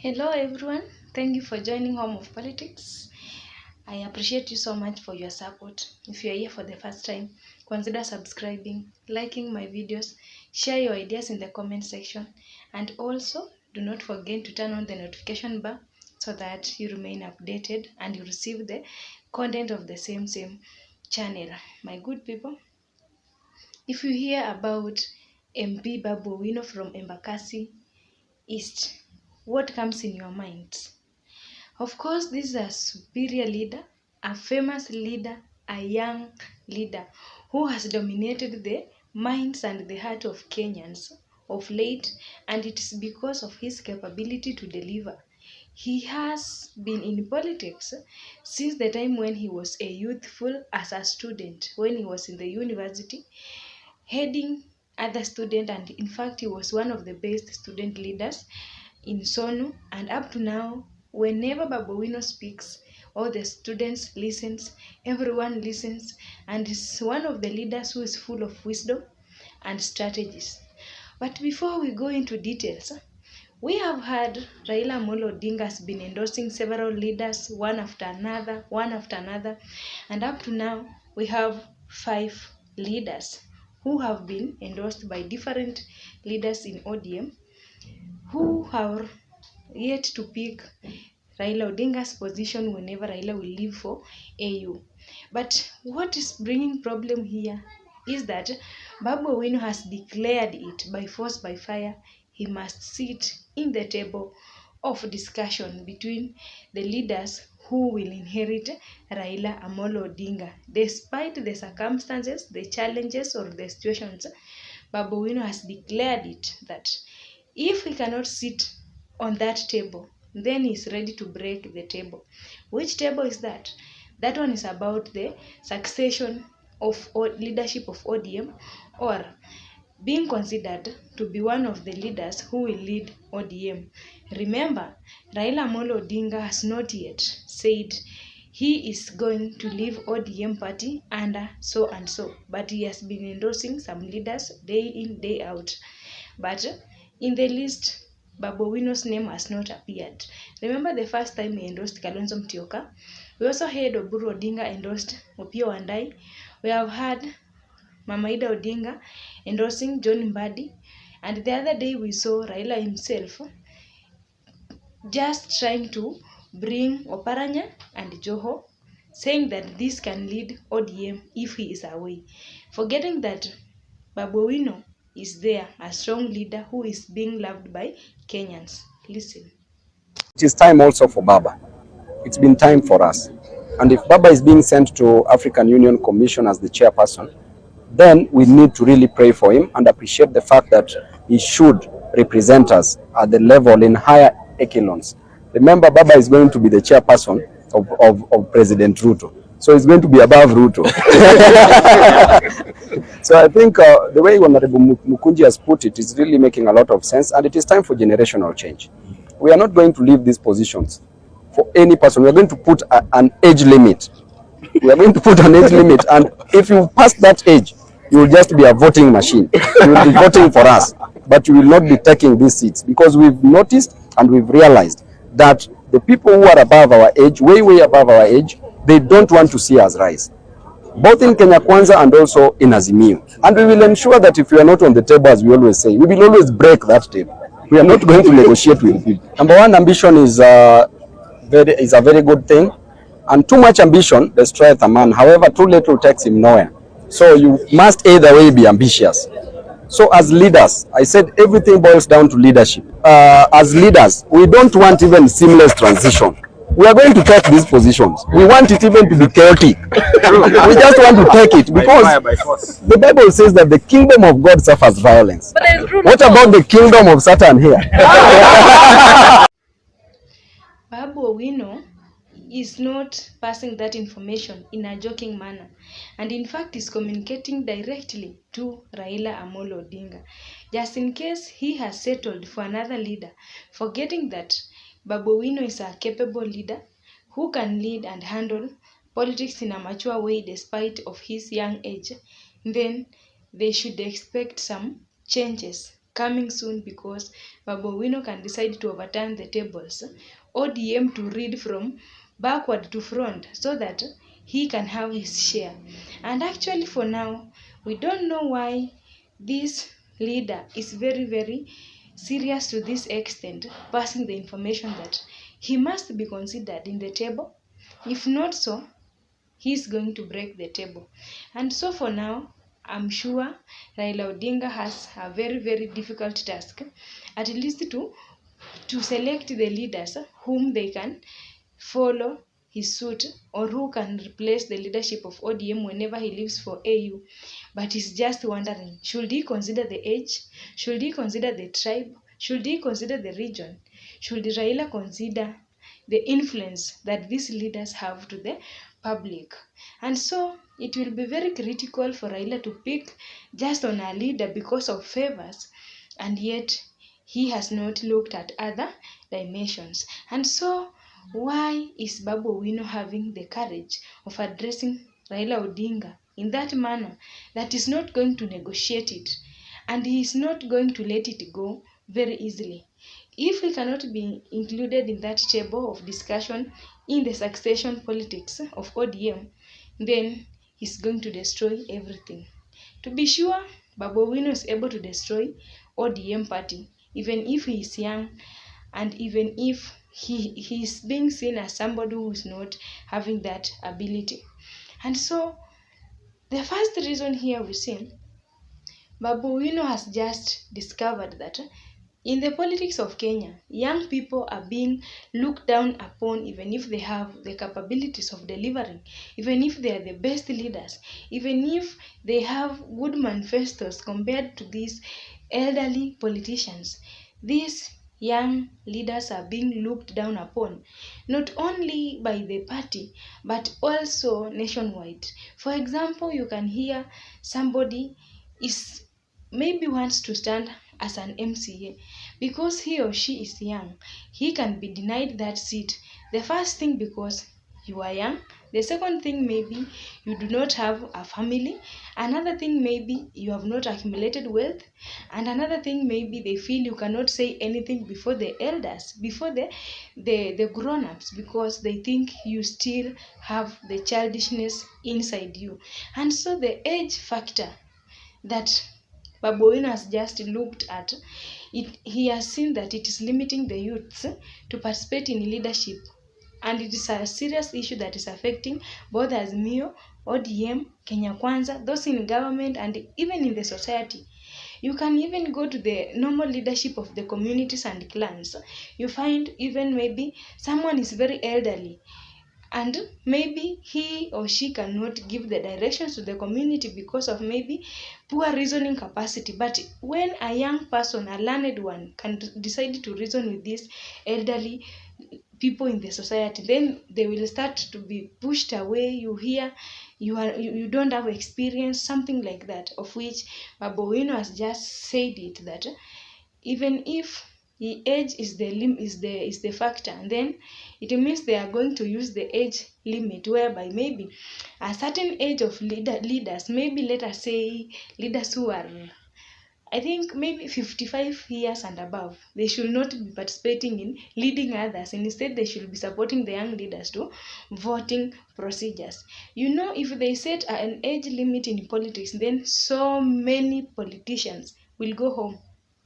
Hello everyone, thank you for joining Home of Politics. I appreciate you so much for your support. If you are here for the first time, consider subscribing, liking my videos, share your ideas in the comment section, and also do not forget to turn on the notification bar so that you remain updated and you receive the content of the same channel. My good people, if you hear about MP Babu Owino from Embakasi East, what comes in your mind? Of course, this is a superior leader, a famous leader, a young leader who has dominated the minds and the heart of Kenyans of late, and it is because of his capability to deliver. He has been in politics since the time when he was a youthful as a student, when he was in the university, heading other students, and in fact he was one of the best student leaders in Sonu, and up to now whenever Babu Owino speaks, all the students listens, everyone listens, and is one of the leaders who is full of wisdom and strategies. But before we go into details, we have heard Raila Amolo Odinga has been endorsing several leaders one after another, and up to now we have 5 leaders who have been endorsed by different leaders in ODM who have yet to pick Raila Odinga's position whenever Raila will leave for AU. But what is bringing problem here is that Babu Owino has declared it by force by fire. He must sit in the table of discussion between the leaders who will inherit Raila Amolo Odinga. Despite the circumstances, the challenges or the situations, Babu Owino has declared it that if he cannot sit on that table, then he's ready to break the table. Which table is that? That one is about the succession of leadership of ODM, or being considered to be one of the leaders who will lead ODM. Remember, Raila Amolo Odinga has not yet said he is going to leave ODM party under so and so, but he has been endorsing some leaders day in, day out. But in the list, Babu Owino's name has not appeared. Remember the first time he endorsed Kalonzo Musyoka? We also heard Oburu Odinga endorsed Opiyo Wandayi. We have had Mama Ida Odinga endorsing John Mbadi. And the other day we saw Raila himself just trying to bring Oparanya and Joho, saying that this can lead ODM if he is away, forgetting that Babu Owino is there, a strong leader who is being loved by Kenyans. Listen. It is time also for Baba. It's been time for us. And if Baba is being sent to African Union Commission as the chairperson, then we need to really pray for him and appreciate the fact that he should represent us at the level in higher echelons. Remember, Baba is going to be the chairperson of President Ruto. So he's going to be above Ruto. So I think the way Honorable Mukunji has put it is really making a lot of sense, and it is time for generational change. We are not going to leave these positions for any person. We are going to put an age limit. We are going to put an age limit, and if you pass that age, you will just be a voting machine. You will be voting for us, but you will not be taking these seats, because we've noticed and we've realized that the people who are above our age, way above our age, they don't want to see us rise, both in Kenya Kwanza and also in Azimio. And we will ensure that if we are not on the table, as we always say, we will always break that table. We are not going to negotiate with people. Number one, ambition is a very good thing, and too much ambition destroyeth a man. However, too little takes him nowhere. So you must either way be ambitious. So as leaders, I said everything boils down to leadership. As leaders, we don't want even seamless transition. We are going to take these positions. We want it even to be chaotic. We just want to take it because the Bible says that the kingdom of God suffers violence. What about the kingdom of Satan here? Babu Owino is not passing that information in a joking manner, and in fact is communicating directly to Raila Amolo Odinga, just in case he has settled for another leader, forgetting that Babu Owino is a capable leader who can lead and handle politics in a mature way despite of his young age. Then they should expect some changes coming soon because Babu Owino can decide to overturn the tables. ODM to read from backward to front so that he can have his share. And actually for now, we don't know why this leader is very, very serious to this extent, passing the information that he must be considered in the table. If not so, he's going to break the table. And so for now, I'm sure Raila Odinga has a very, very difficult task, at least to select the leaders whom they can follow his suit or who can replace the leadership of ODM whenever he leaves for AU. But he's just wondering, should he consider the age? Should he consider the tribe? Should he consider the region? Should Raila consider the influence that these leaders have to the public? And so it will be very critical for Raila to pick just on a leader because of favors, and yet he has not looked at other dimensions. And so why is Babu Owino having the courage of addressing Raila Odinga in that manner that is not going to negotiate it, and he is not going to let it go very easily? If he cannot be included in that table of discussion in the succession politics of ODM, then he's going to destroy everything. To be sure, Babu Owino is able to destroy ODM party, even if he is young and even if he is being seen as somebody who is not having that ability. And so the first reason here we see Babu Owino has just discovered that in the politics of Kenya, young people are being looked down upon even if they have the capabilities of delivering, even if they are the best leaders, even if they have good manifestos compared to these elderly politicians. These young leaders are being looked down upon, not only by the party, but also nationwide. For example, you can hear somebody is maybe wants to stand as an MCA because he or she is young. He can be denied that seat. The first thing because you are young. The second thing maybe you do not have a family. Another thing maybe you have not accumulated wealth. And another thing maybe they feel you cannot say anything before the elders, before the grown-ups, because they think you still have the childishness inside you. And so the age factor that Babu Owino has just looked at it, he has seen that it is limiting the youths to participate in leadership, and it is a serious issue that is affecting both Azimio, ODM, Kenya Kwanza, those in government, and even in the society. You can even go to the normal leadership of the communities and clans. You find even maybe someone is very elderly, and maybe he or she cannot give the directions to the community because of maybe poor reasoning capacity. But when a young person, a learned one, can decide to reason with these elderly people in the society, then they will start to be pushed away. You hear you don't have experience, something like that, of which Babu Owino has just said it that even if the age is the factor, and then it means they are going to use the age limit whereby maybe a certain age of leaders, maybe let us say leaders who are, I think maybe 55 years and above, they should not be participating in leading others. Instead, they should be supporting the young leaders to voting procedures. You know, if they set an age limit in politics, then so many politicians will go home.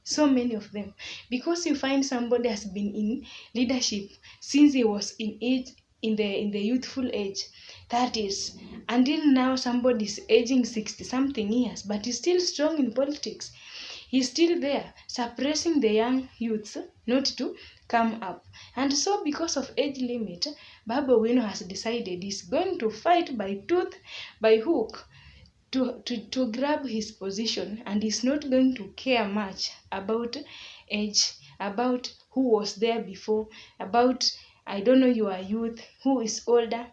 So many of them. Because you find somebody has been in leadership since he was in age, in the youthful age. That is, until now somebody is aging 60 something years, but is still strong in politics. He's still there, suppressing the young youths not to come up. And so because of age limit, Babu Owino has decided he's going to fight by tooth, by hook, to grab his position, and he's not going to care much about age, about who was there before, about, I don't know, your youth, who is older.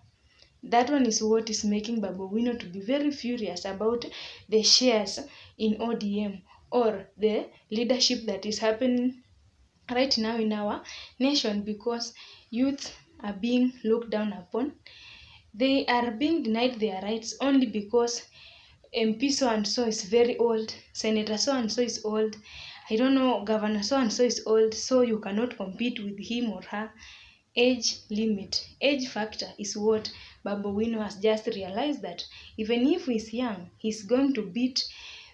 That one is what is making Babu Owino to be very furious about the shares in ODM or the leadership that is happening right now in our nation, because youth are being looked down upon. They are being denied their rights only because MP so and so is very old, Senator so and so is old. I don't know, Governor so and so is old, so you cannot compete with him or her. Age limit, age factor is what Babu Owino has just realized, that even if he's young, he's going to beat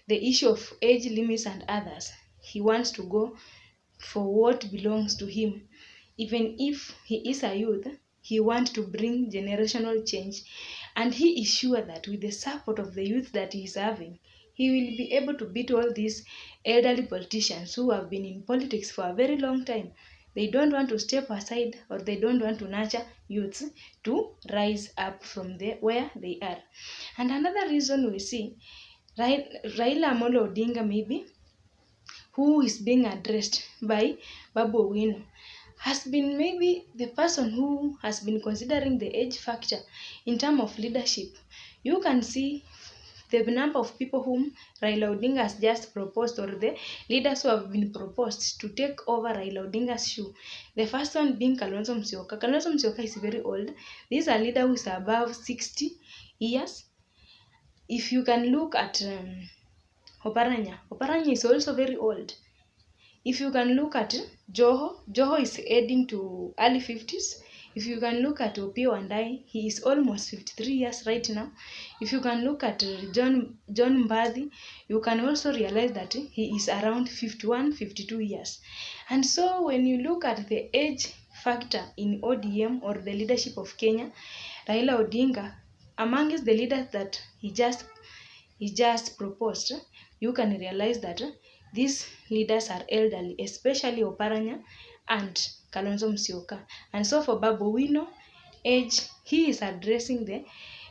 the issue of age limits and others. He wants to go for what belongs to him. Even if he is a youth, he wants to bring generational change, and he is sure that with the support of the youth that he is having, he will be able to beat all these elderly politicians who have been in politics for a very long time. They don't want to step aside, or they don't want to nurture youths to rise up from where they are. And another reason we see, Raila Amolo Odinga maybe, who is being addressed by Babu Owino, has been maybe the person who has been considering the age factor in terms of leadership. You can see the number of people whom Raila Odinga has just proposed, or the leaders who have been proposed to take over Raila Odinga's shoe. The first one being Kalonzo Musyoka. Kalonzo Musyoka is very old. This is a leader who is above 60 years. If you can look at Oparanya is also very old. If you can look at Joho is heading to early 50s. If you can look at Opiyo Wandayi, he is almost 53 years right now. If you can look at John Mbadi, you can also realize that he is around 51, 52 years. And so when you look at the age factor in ODM, or the leadership of Kenya, Raila Odinga, amongst the leaders that he just proposed, you can realize that these leaders are elderly, especially Oparanya and Kalonzo Musyoka. And so for Babu Owino, age, he is addressing the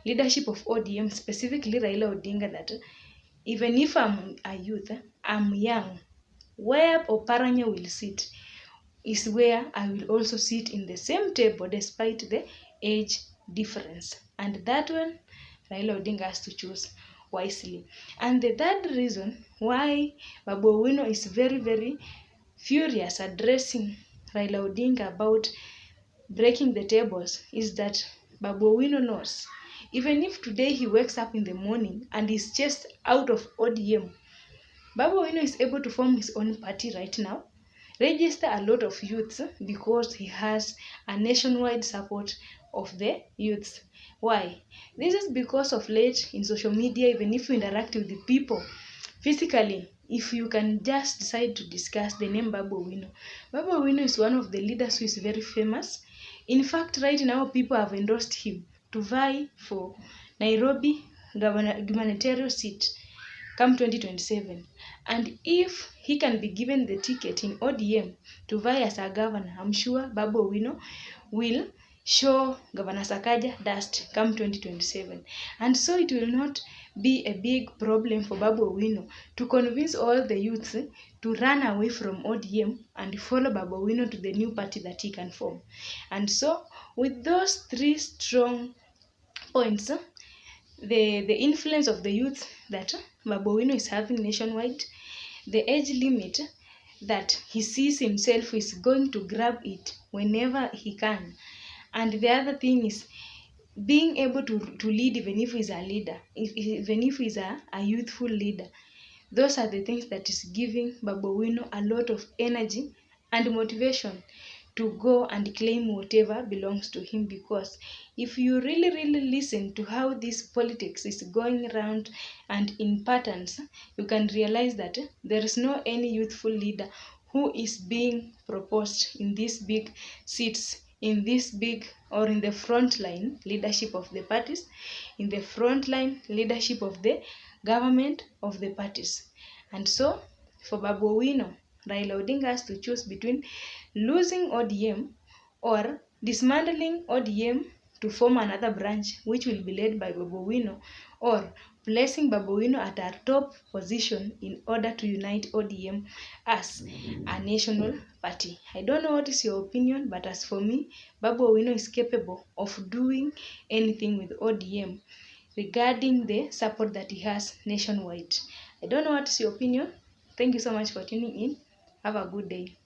leadership of ODM, specifically Raila Odinga, that even if I'm a youth, I'm young, where Oparanya will sit is where I will also sit in the same table despite the age difference. And that one, Raila Odinga has to choose wisely. And the third reason why Babu Owino is very, very furious addressing Raila Odinga about breaking the tables is that Babu Owino knows, even if today he wakes up in the morning and is just out of ODM, Babu Owino is able to form his own party right now, register a lot of youths, because he has a nationwide support of the youths. Why? This is because of late in social media, even if you interact with the people physically, if you can just decide to discuss the name Babu Owino. Babu Owino is one of the leaders who is very famous. In fact, right now people have endorsed him to vie for Nairobi gubernatorial seat come 2027. And if he can be given the ticket in ODM to vie as a governor, I'm sure Babu Owino will show Governor Sakaja dust come 2027. And so it will not be a big problem for Babu Owino to convince all the youths to run away from ODM and follow Babu Owino to the new party that he can form. And so with those three strong points, the influence of the youth that Babu Owino is having nationwide, the age limit that he sees himself is going to grab it whenever he can, and the other thing is being able to lead even if he's a leader, even if he's a youthful leader. Those are the things that is giving Babu Owino a lot of energy and motivation to go and claim whatever belongs to him, because if you really listen to how this politics is going around and in patterns, you can realize that there is no any youthful leader who is being proposed in these big seats, in this big or in the front line leadership of the parties, in the front line leadership of the government of the parties. And so for Babu Owino, Raila Odinga has to choose between losing ODM or dismantling ODM to form another branch which will be led by Babu Owino, or placing Babu Owino at a top position in order to unite ODM as a national party. I don't know what is your opinion, but as for me, Babu Owino is capable of doing anything with ODM regarding the support that he has nationwide. I don't know what is your opinion. Thank you so much for tuning in. Have a good day.